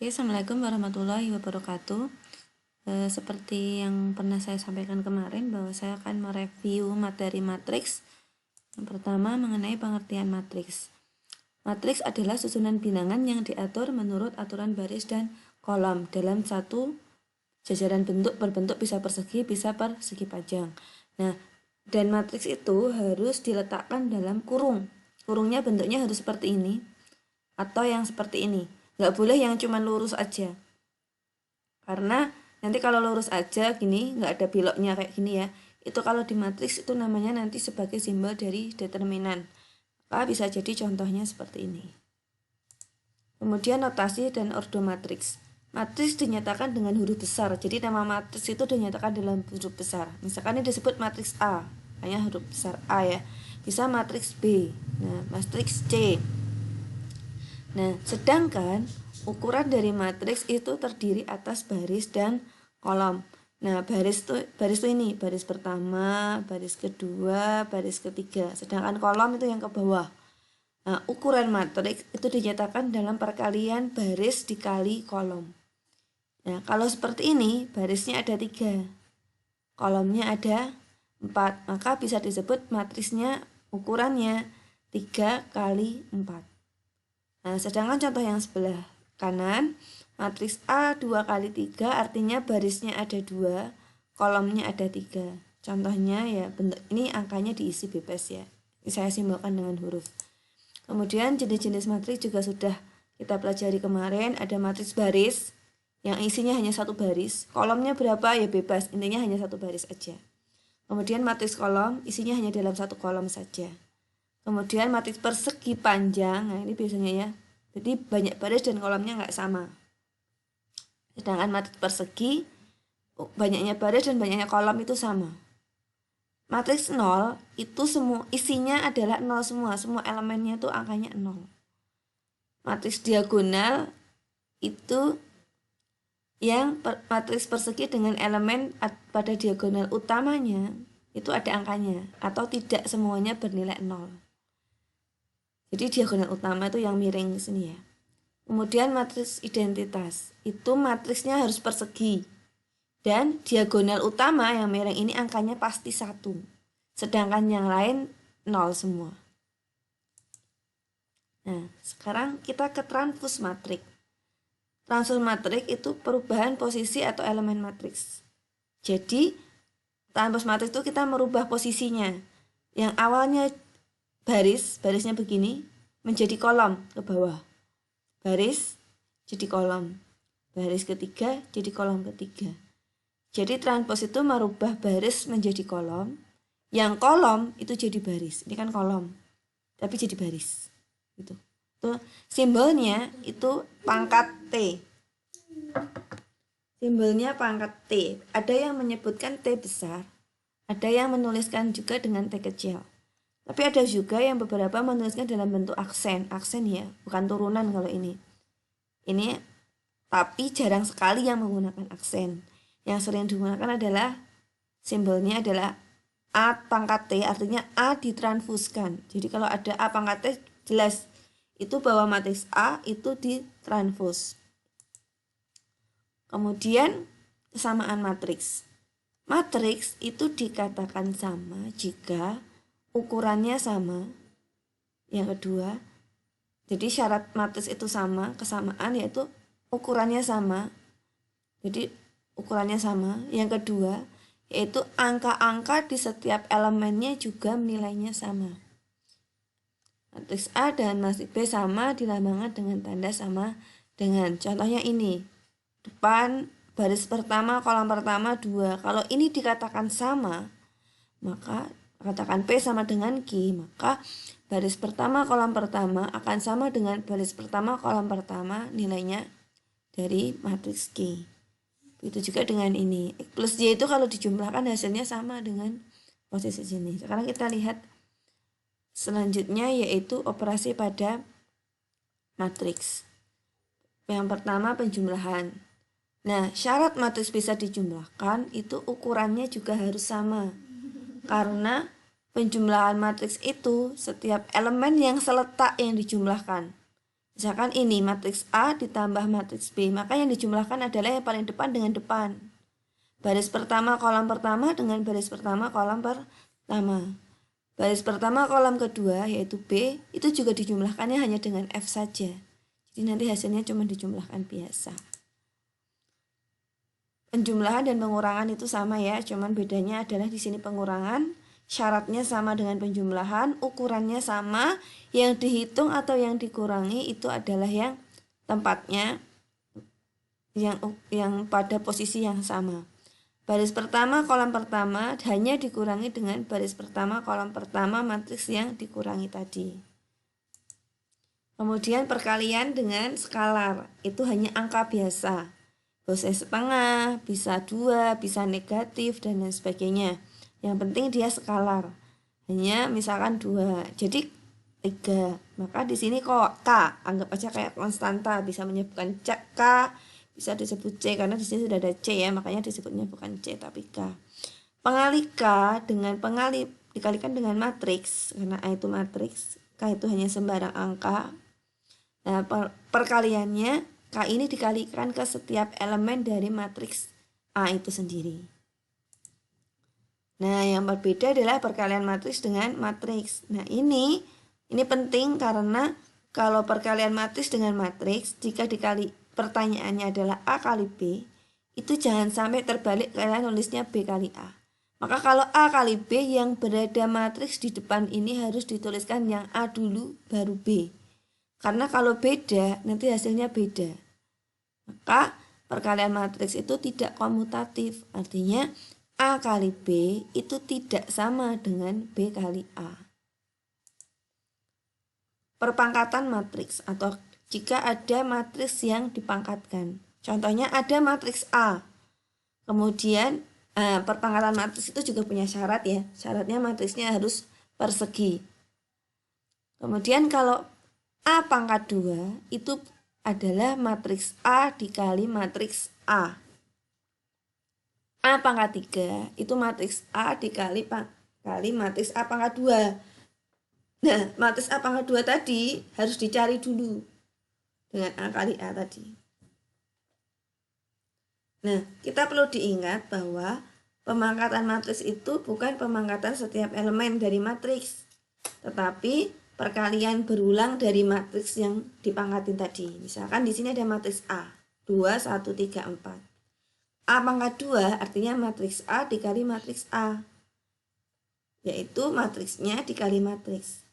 Oke, Assalamualaikum warahmatullahi wabarakatuh. Seperti yang pernah saya sampaikan kemarin bahwa saya akan mereview materi matriks. Yang pertama mengenai pengertian matriks. Matriks adalah susunan bilangan yang diatur menurut aturan baris dan kolom dalam satu jajaran bentuk berbentuk bisa persegi, bisa persegi panjang. Nah, dan matriks itu harus diletakkan dalam kurung. Kurungnya bentuknya harus seperti ini atau yang seperti ini. Nggak boleh yang cuma lurus aja, karena nanti kalau lurus aja gini nggak ada beloknya kayak gini ya, itu kalau di matriks itu namanya nanti sebagai simbol dari determinan. Maka bisa jadi contohnya seperti ini. Kemudian notasi dan ordo matriks. Matriks dinyatakan dengan huruf besar, jadi nama matriks itu dinyatakan dalam huruf besar. Misalkan ini disebut matriks A, hanya huruf besar A ya. Bisa matriks B, nah matriks C. Nah, sedangkan ukuran dari matriks itu terdiri atas baris dan kolom. Nah, baris tuh ini, baris pertama, baris kedua, baris ketiga. Sedangkan kolom itu yang ke bawah. Nah, ukuran matriks itu dinyatakan dalam perkalian baris dikali kolom. Nah, kalau seperti ini, barisnya ada 3, kolomnya ada 4, maka bisa disebut matriksnya ukurannya 3 kali 4. Nah, sedangkan contoh yang sebelah kanan, matriks A 2 kali 3 artinya barisnya ada 2, kolomnya ada 3. Contohnya ya, bentuk ini angkanya diisi bebas ya. Ini saya simbolkan dengan huruf. Kemudian jenis-jenis matriks juga sudah kita pelajari kemarin. Ada matriks baris yang isinya hanya satu baris, kolomnya berapa ya bebas, intinya hanya satu baris aja. Kemudian matriks kolom isinya hanya dalam satu kolom saja. Kemudian matriks persegi panjang, nah ini biasanya ya, jadi banyak baris dan kolomnya nggak sama. Sedangkan matriks persegi, banyaknya baris dan banyaknya kolom itu sama. Matriks 0 itu semua isinya adalah 0 semua elemennya itu angkanya 0. Matriks diagonal itu yang matriks persegi dengan elemen pada diagonal utamanya itu ada angkanya, atau tidak semuanya bernilai 0. Jadi diagonal utama itu yang miring sini ya. Kemudian matriks identitas, itu matriksnya harus persegi. Dan diagonal utama yang miring ini angkanya pasti 1. Sedangkan yang lain 0 semua. Nah, sekarang kita ke transpose matriks. Transpose matriks itu perubahan posisi atau elemen matriks. Jadi, transpose matriks itu kita merubah posisinya. Yang awalnya barisnya begini menjadi kolom ke bawah, baris jadi kolom, baris ketiga jadi kolom ketiga. Jadi transpose itu merubah baris menjadi kolom, yang kolom itu jadi baris. Ini kan kolom tapi jadi baris gitu. Tuh simbolnya itu pangkat T, simbolnya pangkat T. Ada yang menyebutkan T besar, ada yang menuliskan juga dengan T kecil. Tapi ada juga yang beberapa menuliskan dalam bentuk aksen ya, bukan turunan kalau ini. Ini tapi jarang sekali yang menggunakan aksen. Yang sering digunakan adalah simbolnya adalah A pangkat T, artinya A ditranspuskan. Jadi kalau ada A pangkat T jelas itu bahwa matriks A itu ditranspus. Kemudian kesamaan matriks. Matriks itu dikatakan sama jika ukurannya sama. Yang kedua, jadi syarat matriks itu sama, kesamaan yaitu ukurannya sama. Jadi ukurannya sama. Yang kedua, yaitu angka-angka di setiap elemennya juga nilainya sama. Matriks A dan matriks B sama dilambangkan dengan tanda sama dengan. Contohnya ini. Depan baris pertama, kolom pertama 2. Kalau ini dikatakan sama, maka katakan P sama dengan Q, maka baris pertama kolom pertama akan sama dengan baris pertama kolom pertama nilainya dari matriks Q. Begitu juga dengan ini. X plus Y itu kalau dijumlahkan hasilnya sama dengan posisi sini. Sekarang kita lihat selanjutnya yaitu operasi pada matriks. Yang pertama penjumlahan. Nah, syarat matriks bisa dijumlahkan itu ukurannya juga harus sama. Karena penjumlahan matriks itu setiap elemen yang seletak yang dijumlahkan. Misalkan ini matriks A ditambah matriks B, maka yang dijumlahkan adalah yang paling depan dengan depan. Baris pertama kolom pertama dengan baris pertama kolom pertama. Baris pertama kolom kedua yaitu B itu juga dijumlahkannya hanya dengan F saja. Jadi nanti hasilnya cuma dijumlahkan biasa. Penjumlahan dan pengurangan itu sama ya, cuman bedanya adalah di sini pengurangan syaratnya sama dengan penjumlahan, ukurannya sama, yang dihitung atau yang dikurangi itu adalah yang tempatnya yang pada posisi yang sama. Baris pertama kolom pertama hanya dikurangi dengan baris pertama kolom pertama matriks yang dikurangi tadi. Kemudian perkalian dengan skalar itu hanya angka biasa. Bisa setengah, bisa 2, bisa negatif dan lain sebagainya. Yang penting dia skalar. Hanya misalkan 2. Jadi 3. Maka di sini kok K, anggap aja kayak konstanta, bisa menyebutkan K, bisa disebut C karena di sini sudah ada C ya, makanya disebutnya bukan C tapi K. Pengali K dengan pengali dikalikan dengan matriks, karena A itu matriks, K itu hanya sembarang angka. Nah, perkaliannya K ini dikalikan ke setiap elemen dari matriks A itu sendiri. Nah, yang berbeda adalah perkalian matriks dengan matriks. Nah, ini penting karena kalau perkalian matriks dengan matriks, jika dikali pertanyaannya adalah A kali B, itu jangan sampai terbalik kalian nulisnya B kali A. Maka kalau A kali B yang berada matriks di depan ini harus dituliskan yang A dulu baru B. Karena kalau beda, nanti hasilnya beda. Maka perkalian matriks itu tidak komutatif, artinya A kali B itu tidak sama dengan B kali A. Perpangkatan matriks atau jika ada matriks yang dipangkatkan. Contohnya ada matriks A. Kemudian perpangkatan matriks itu juga punya syarat ya. Syaratnya matriksnya harus persegi. Kemudian kalau A pangkat 2 itu adalah matriks A dikali matriks A. A pangkat 3 itu matriks A dikali matriks A pangkat 2. Nah, matriks A pangkat 2 tadi harus dicari dulu dengan A kali A tadi. Nah, kita perlu diingat bahwa pemangkatan matriks itu bukan pemangkatan setiap elemen dari matriks, tetapi perkalian berulang dari matriks yang dipangkatin tadi. Misalkan di sini ada matriks A, 2, 1, 3, 4. A pangkat 2 artinya matriks A dikali matriks A, yaitu matriksnya dikali matriks.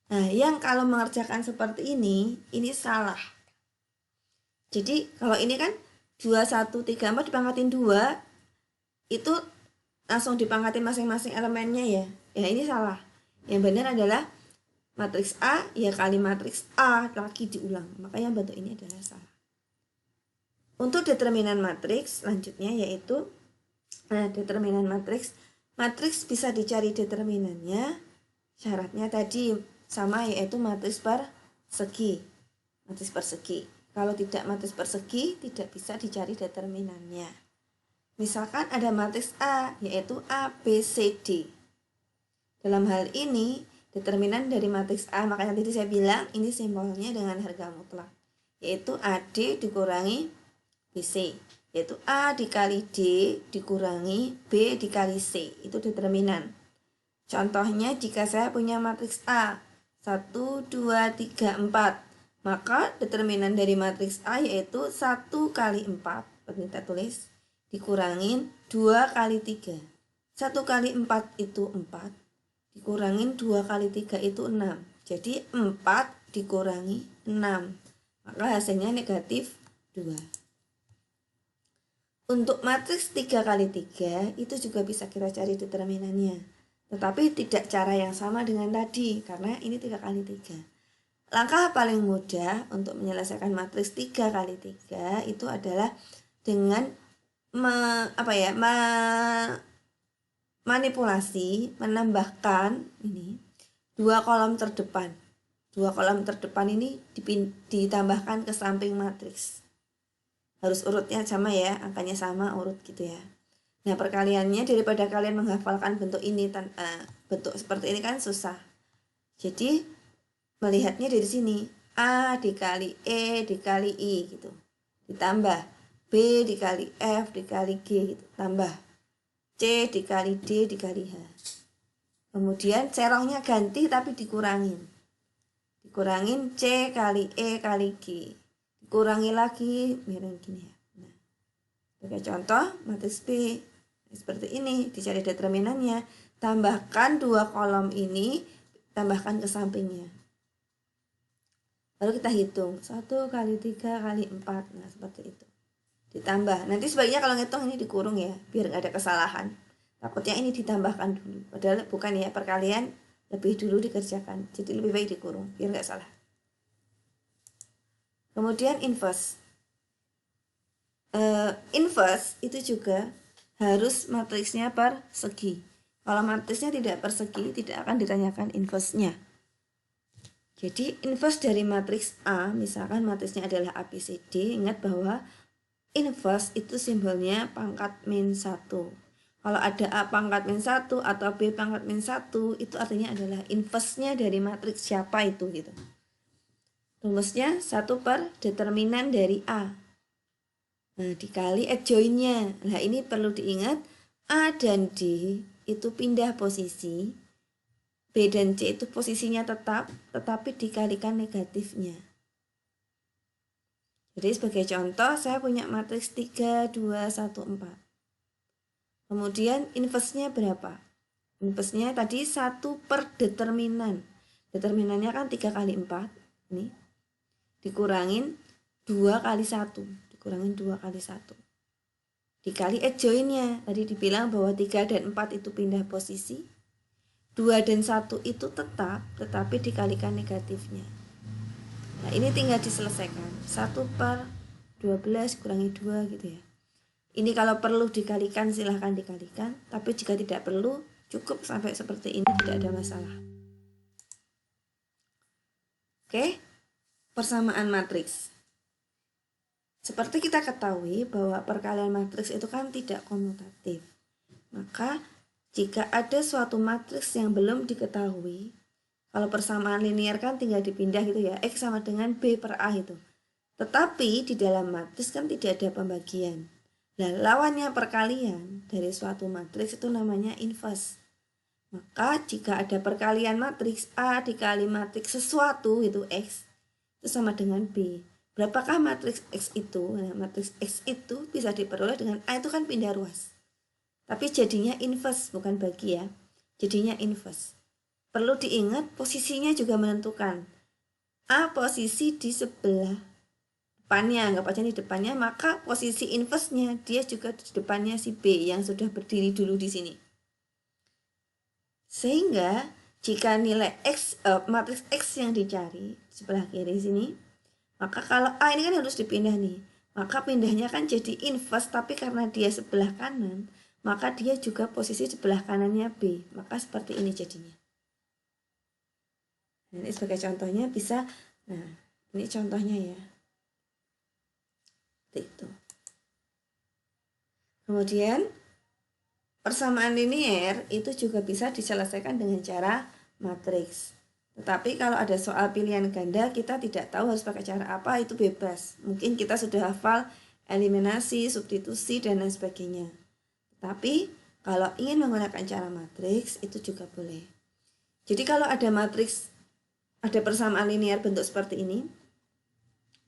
Nah, yang kalau mengerjakan seperti ini salah. Jadi kalau ini kan 2, 1, 3, 4 dipangkatin 2, itu langsung dipangkatin masing-masing elemennya ya. Ya ini salah. Yang benar adalah matriks A ya kali matriks A lagi diulang. Makanya bentuk ini adalah salah. Untuk determinan matriks selanjutnya yaitu determinan matriks. Matriks bisa dicari determinannya. Syaratnya tadi sama yaitu matriks persegi. Matriks persegi. Kalau tidak matriks persegi tidak bisa dicari determinannya. Misalkan ada matriks A yaitu A, B, C, D. Dalam hal ini determinan dari matriks A, makanya tadi saya bilang ini simbolnya dengan harga mutlak, yaitu AD dikurangi BC, yaitu A dikali D dikurangi B dikali C, itu determinan. Contohnya jika saya punya matriks A 1, 2, 3, 4, maka determinan dari matriks A yaitu 1 kali 4, kita tulis, dikurangin 2 kali 3. 1 kali 4 itu 4, dikurangin 2 kali 3 itu 6. Jadi 4 dikurangi 6, maka hasilnya negatif 2. Untuk matriks 3 kali 3 itu juga bisa kita cari determinannya. Tetapi tidak cara yang sama dengan tadi, karena ini 3 kali 3. Langkah paling mudah untuk menyelesaikan matriks 3 kali 3 itu adalah dengan manipulasi, menambahkan ini 2 kolom terdepan. 2 kolom terdepan ini ditambahkan ke samping matriks. Harus urutnya sama ya, angkanya sama, urut gitu ya. Nah, perkaliannya daripada kalian menghafalkan bentuk ini, bentuk seperti ini kan susah. Jadi, melihatnya dari sini, A dikali E dikali I gitu. Ditambah B dikali F dikali G gitu. Tambah C dikali D dikali H. Kemudian cerongnya ganti tapi dikurangin. Dikurangin C kali E kali G. Dikurangi lagi miring gini ya. Nah, sebagai contoh matriks B seperti ini, dicari determinannya, tambahkan dua kolom ini, tambahkan ke sampingnya. Lalu kita hitung 1 kali 3 kali 4. Nah seperti itu. Ditambah. Nanti sebaiknya kalau ngitung ini dikurung ya, biar nggak ada kesalahan. Takutnya ini ditambahkan dulu. Padahal bukan ya, perkalian lebih dulu dikerjakan. Jadi lebih baik dikurung biar nggak salah. Kemudian inverse. Inverse itu juga harus matriksnya persegi. Kalau matriksnya tidak persegi, tidak akan ditanyakan inverse-nya. Jadi inverse dari matriks A, misalkan matriksnya adalah ABCD, ingat bahwa inverse itu simbolnya pangkat min 1. Kalau ada A pangkat min 1 atau B pangkat min 1, itu artinya adalah inverse-nya dari matriks siapa itu gitu. Rumusnya 1 per determinan dari A. Nah, dikali adjoin-nya. Nah, ini perlu diingat, A dan D itu pindah posisi. B dan C itu posisinya tetap, tetapi dikalikan negatifnya. Jadi sebagai contoh, saya punya matriks 3, 2, 1, 4. Kemudian inverse-nya berapa? Inverse-nya tadi 1 per determinan. Determinannya kan 3 kali 4. Ini. Dikurangin 2 kali 1. Dikurangin 2 kali 1. Dikali adjoin-nya. Tadi dibilang bahwa 3 dan 4 itu pindah posisi. 2 dan 1 itu tetap, tetapi dikalikan negatifnya. Nah, ini tinggal diselesaikan. 1 per 12 kurangi 2 gitu ya. Ini kalau perlu dikalikan silahkan dikalikan, tapi jika tidak perlu cukup sampai seperti ini, tidak ada masalah. Oke, persamaan matriks. Seperti kita ketahui bahwa perkalian matriks itu kan tidak komutatif. Maka jika ada suatu matriks yang belum diketahui, kalau persamaan linear kan tinggal dipindah gitu ya, X sama dengan B per A itu. Tetapi di dalam matriks kan tidak ada pembagian. Nah, lawannya perkalian dari suatu matriks itu namanya inverse. Maka jika ada perkalian matriks A dikali matriks sesuatu itu X, itu sama dengan B. Berapakah matriks X itu? Nah, matriks X itu bisa diperoleh dengan A itu kan pindah ruas. Tapi jadinya inverse, bukan bagi ya. Jadinya inverse. Perlu diingat posisinya juga menentukan. A posisi di sebelah depannya, anggap aja di depannya, maka posisi inverse-nya dia juga di depannya si B yang sudah berdiri dulu di sini. Sehingga jika nilai X, matriks X yang dicari sebelah kiri sini, maka kalau A ini kan harus dipindah nih. Maka pindahnya kan jadi inverse, tapi karena dia sebelah kanan, maka dia juga posisi sebelah kanannya B. Maka seperti ini jadinya. Nah, ini sebagai contohnya bisa, nah ini contohnya ya. Itu. Kemudian persamaan linear itu juga bisa diselesaikan dengan cara matriks. Tetapi kalau ada soal pilihan ganda, kita tidak tahu harus pakai cara apa, itu bebas. Mungkin kita sudah hafal eliminasi, substitusi, dan lain sebagainya. Tapi kalau ingin menggunakan cara matriks itu juga boleh. Jadi kalau ada matriks, ada persamaan linear bentuk seperti ini,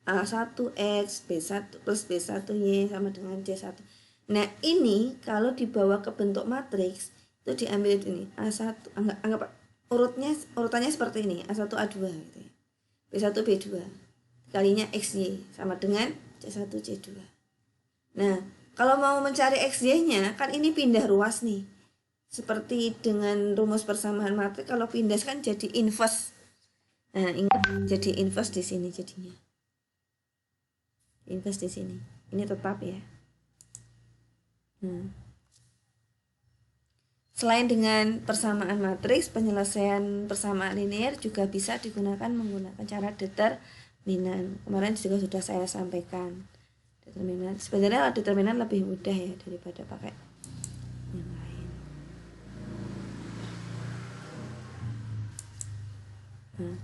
A1X, B1 plus B1Y sama dengan C1. Nah ini kalau dibawa ke bentuk matriks, itu diambil ini, A1, anggap urutannya seperti ini, A1 A2 gitu ya. B1 B2 kalinya XY sama dengan C1 C2. Nah kalau mau mencari XY-nya, kan ini pindah ruas nih. Seperti dengan rumus persamaan matriks, kalau pindah kan jadi inverse. Nah, ingat jadi inverse di sini jadinya. Inverse di sini. Ini tetap ya. Nah. Selain dengan persamaan matriks, penyelesaian persamaan linear juga bisa digunakan menggunakan cara determinan. Kemarin juga sudah saya sampaikan. Determinan. Sebenarnya determinan lebih mudah ya daripada pakai yang lain. Nah,